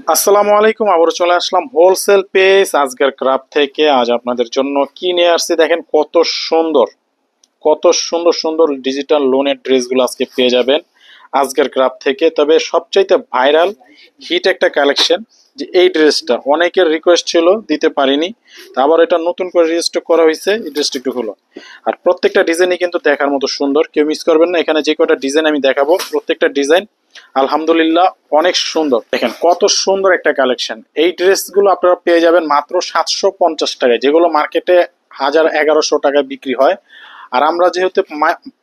আসসালামু আলাইকুম। আবারও চলে আসলাম হোলসেল পেজ আজকের ক্রাফট থেকে। আজ আপনাদের জন্য কি নিয়ে আসছি দেখেন, সুন্দর কত সুন্দর সুন্দর ডিজিটাল লোনের ড্রেসগুলো আজকে পেয়ে যাবেন আজকের ক্রাফট থেকে। তবে সবচাইতে ভাইরাল হিট একটা কালেকশন, যে এই ড্রেসটা অনেকের রিকোয়েস্ট ছিল, দিতে পারিনি। তা আবার এটা নতুন করে রিস্টক করা হয়েছে, এই ড্রেসটা একটু হলো। আর প্রত্যেকটা ডিজাইনই কিন্তু দেখার মতো সুন্দর, কেউ মিস করবেন না। এখানে যে কটা ডিজাইন আমি দেখাবো, প্রত্যেকটা ডিজাইন আলহামদুলিল্লাহ অনেক সুন্দর। দেখেন কত সুন্দর একটা কালেকশন। এই ড্রেসগুলো আপনারা পেয়ে যাবেন মাত্র 750 টাকায়, যেগুলো মার্কেটে 1000-1100 টাকায় বিক্রি হয়। আর আমরা যেহেতু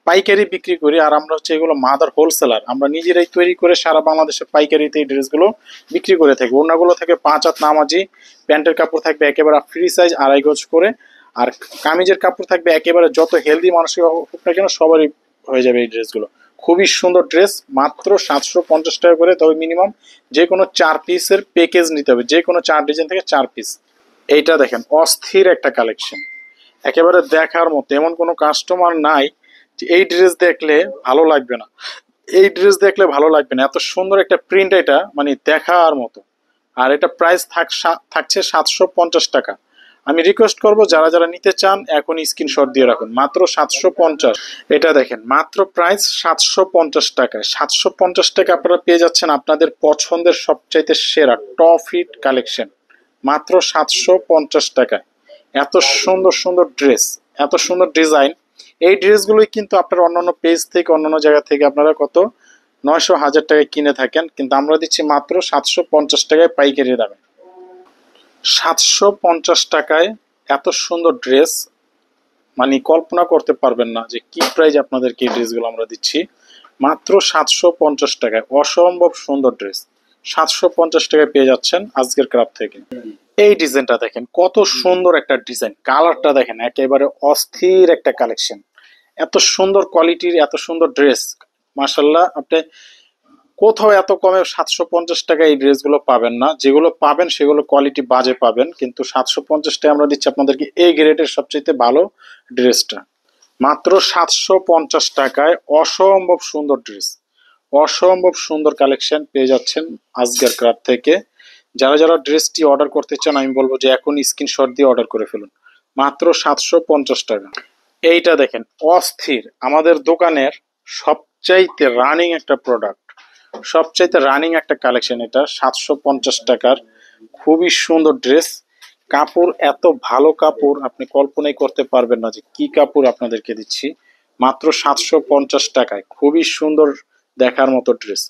পাইকারি বিক্রি করি, আর আমরা হচ্ছে এগুলো মাদার হোলসেলার, আমরা নিজেরাই তৈরি করে সারা বাংলাদেশে পাইকারিতে এই ড্রেসগুলো বিক্রি করে থাকি। ওড়নাগুলো থেকে 5 হাত নামাজি, প্যান্টের কাপড় থাকবে একেবারে ফ্রি সাইজ 2.5 গজ করে, আর কামিজের কাপড় থাকবে একেবারে যত হেলদি মানুষই হোক না কেন সবারই হয়ে যাবে এই ড্রেসগুলো। খুবই সুন্দর ড্রেস, মাত্র 750 টাকা করে। তবে মিনিমাম যে কোনো 4 পিসের প্যাকেজ নিতে হবে, যে কোনো 4 ডিজাইন থেকে 4 পিস। এইটা দেখেন অস্থির একটা কালেকশন, একেবারে দেখার মতো। এমন কোনো কাস্টমার নাই যে এই ড্রেস দেখলে ভালো লাগবে না, এই ড্রেস দেখলে ভালো লাগবে না। এত সুন্দর একটা প্রিন্ট, এটা মানে দেখার মতো। আর এটা প্রাইস থাকছে 750 টাকা। আমি রিকোয়েস্ট করব যারা যারা নিতে চান এখন স্ক্রিনশট দিয়ে রাখুন, মাত্র 750। এটা দেখেন মাত্র প্রাইস 750 টাকায়। 750 টাকা আপনারা পেয়ে যাচ্ছেন আপনাদের পছন্দের সবচাইতে সেরা টপ হিট কালেকশন, মাত্র 750 টাকায়। এত সুন্দর সুন্দর ড্রেস, এত সুন্দর ডিজাইন। এই ড্রেসগুলোই কিন্তু আপনারা অন্যান্য পেজ থেকে, অন্যান্য জায়গা থেকে আপনারা কত 900-1000 টাকায় কিনে থাকেন, কিন্তু আমরা দিচ্ছি মাত্র 750 টাকায় পাইকারি দামে। 750 টাকায় এত সুন্দর ড্রেস, মানে কল্পনা করতে পারবেন না যে কি প্রাইস আপনাদেরকে এই ড্রেসগুলো আমরা দিচ্ছি। মাত্র 750 টাকায় অসম্ভব সুন্দর ড্রেস 750 টাকায় পেয়ে যাচ্ছেন আজকের ক্রাফট থেকে। এই ডিজাইনটা দেখেন কত সুন্দর একটা ডিজাইন, কালারটা দেখেন একেবারে অস্থির একটা কালেকশন। এত সুন্দর কোয়ালিটির এত সুন্দর ড্রেস, মাশাল্লাহ। আপনি কোথাও এত কমে 750 টাকায় এই ড্রেসগুলো পাবেন না। যেগুলো পাবেন সেগুলো কোয়ালিটি বাজে পাবেন, কিন্তু 750 টাকায় আমরা দিচ্ছি আপনাদেরকে এই গ্রেডের সবচেয়ে ভালো ড্রেসটা, মাত্র 750 টাকায়। অসম্ভব সুন্দর ড্রেস, অসম্ভব সুন্দর কালেকশন পেয়ে যাচ্ছেন আজকের ক্রাফট থেকে। যারা যারা ড্রেসটি অর্ডার করতে চান আমি বলবো যে এখন স্ক্রিনশট দিয়ে অর্ডার করে ফেলুন, মাত্র 750 টাকা। এইটা দেখেন অস্থির, আমাদের দোকানের সবচাইতে রানিং একটা প্রোডাক্ট, সবচাইতে রানিং একটা কালেকশন। এটা 750 টাকার খুবই সুন্দর ড্রেস। কাপড় এত ভালো কাপড়, আপনি কল্পনাই করতে পারবেন না যে কি কাপড় আপনাদেরকে দিচ্ছি। মাত্র 750 টাকায় খুবই সুন্দর দেখার মতো ড্রেস,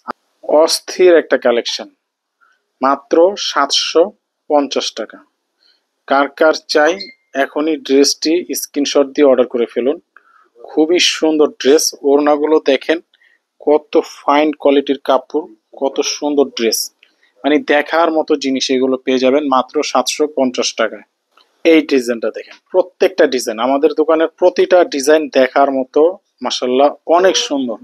অস্থির একটা কালেকশন, মাত্র 750 টাকা। কার কার চাই এখনই ড্রেসটি স্ক্রিনশট দিয়ে অর্ডার করে ফেলুন। খুবই সুন্দর ড্রেস, ওড়নাগুলো দেখেন কত ফাইন কোয়ালিটির কাপড়, কত সুন্দর ড্রেস, মানে দেখার মতো জিনিস। এগুলো পেয়ে যাবেন মাত্র 750 টাকায়। এই ডিজাইনটা দেখেন, প্রত্যেকটা ডিজাইন আমাদের দোকানের প্রতিটা ডিজাইন দেখার মতো, মাসাল্লাহ অনেক সুন্দর।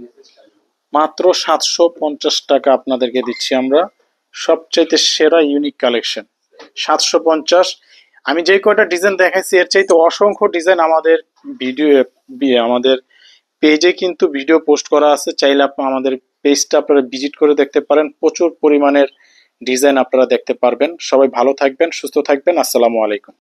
মাত্র 750 টাকা আপনাদেরকে দিচ্ছি আমরা সবচাইতে সেরা ইউনিক কালেকশন, 750। আমি যে কয়টা ডিজাইন দেখাইছি এর চাইতে অসংখ্য ডিজাইন আমাদের ভিডিও, আমাদের পেজে কিন্তু ভিডিও পোস্ট করা আছে, চাইলে আপনারা আমাদের পেজটা আপনারা ভিজিট করে দেখতে পারেন। প্রচুর পরিমাণের ডিজাইন আপনারা দেখতে পারবেন। সবাই ভালো থাকবেন, সুস্থ থাকবেন। আসসালামু আলাইকুম।